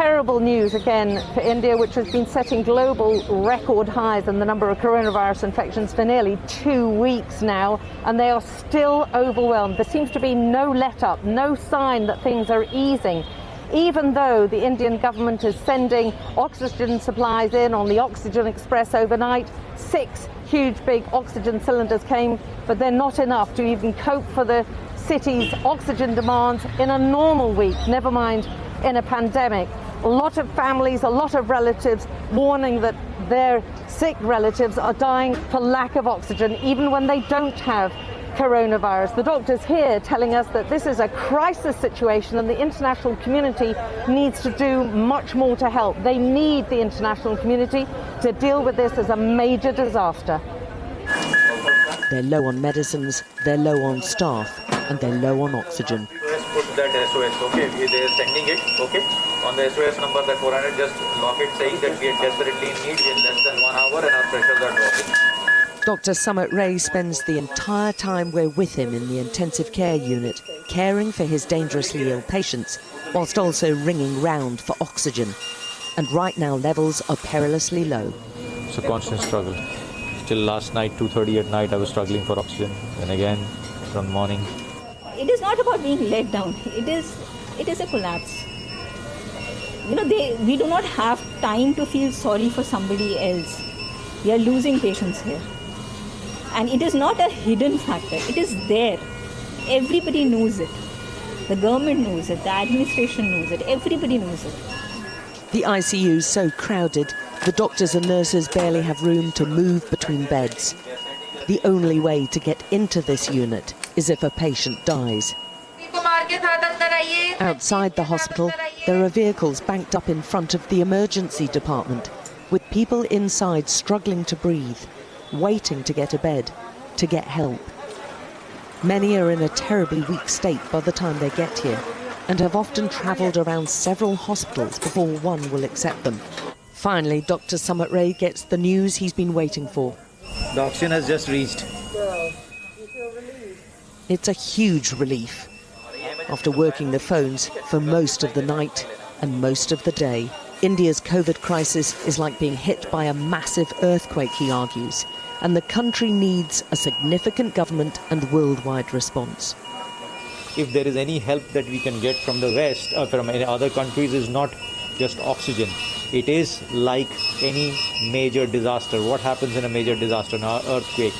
terrible news again for India, which has been setting global record highs in the number of coronavirus infections for nearly 2 weeks now, and they are still overwhelmed. There seems to be no let-up, no sign that things are easing, even though the Indian government is sending oxygen supplies in on the Oxygen Express overnight. 6 huge big oxygen cylinders came, but they're not enough to even cope for the city's oxygen demands in a normal week, never mind in a pandemic. A lot of families, a lot of relatives warning that their sick relatives are dying for lack of oxygen, even when they don't have coronavirus. The doctors here telling us that this is a crisis situation and the international community needs to do much more to help. They need the international community to deal with this as a major disaster. They're low on medicines, they're low on staff, and they're low on oxygen. Put that SOS, okay, they're sending it, okay, on the SOS number that 400, just lock it saying that we are desperately in need in less than 1 hour and our pressures are dropping. Dr. Sumit Ray spends the entire time we're with him in the intensive care unit, caring for his dangerously ill patients, whilst also ringing round for oxygen. And right now levels are perilously low. It's a constant struggle. Till last night, 2:30 at night, I was struggling for oxygen. And again, from morning. It is not about being let down. It is a collapse. You know, we do not have time to feel sorry for somebody else. We are losing patients here. And it is not a hidden factor. It is there. Everybody knows it. The government knows it. The administration knows it. Everybody knows it. The ICU is so crowded, the doctors and nurses barely have room to move between beds. The only way to get into this unit is if a patient dies. Outside the hospital, there are vehicles banked up in front of the emergency department, with people inside struggling to breathe, waiting to get a bed, to get help. Many are in a terribly weak state by the time they get here, and have often travelled around several hospitals before one will accept them. Finally, Dr. Sumit Ray gets the news he's been waiting for. The oxygen has just reached. It's a huge relief. After working the phones for most of the night and most of the day, India's COVID crisis is like being hit by a massive earthquake, he argues, and the country needs a significant government and worldwide response. If there is any help that we can get from the West, from any other countries, is not just oxygen. It is like any major disaster. What happens in a major disaster, an earthquake?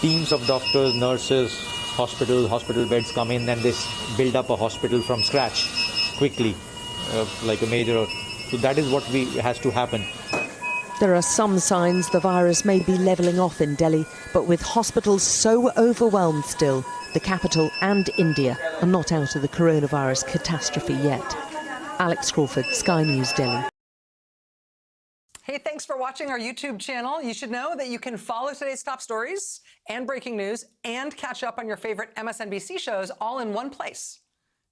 Teams of doctors, nurses, hospital beds come in and they build up a hospital from scratch quickly, like a major. So that is what has to happen. There are some signs the virus may be levelling off in Delhi, but with hospitals so overwhelmed still, the capital and India are not out of the coronavirus catastrophe yet. Alex Crawford, Sky News, Delhi. Hey, thanks for watching our YouTube channel. You should know that you can follow today's top stories and breaking news and catch up on your favorite MSNBC shows all in one place.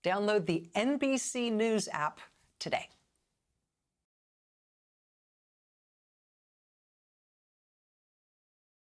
Download the NBC News app today.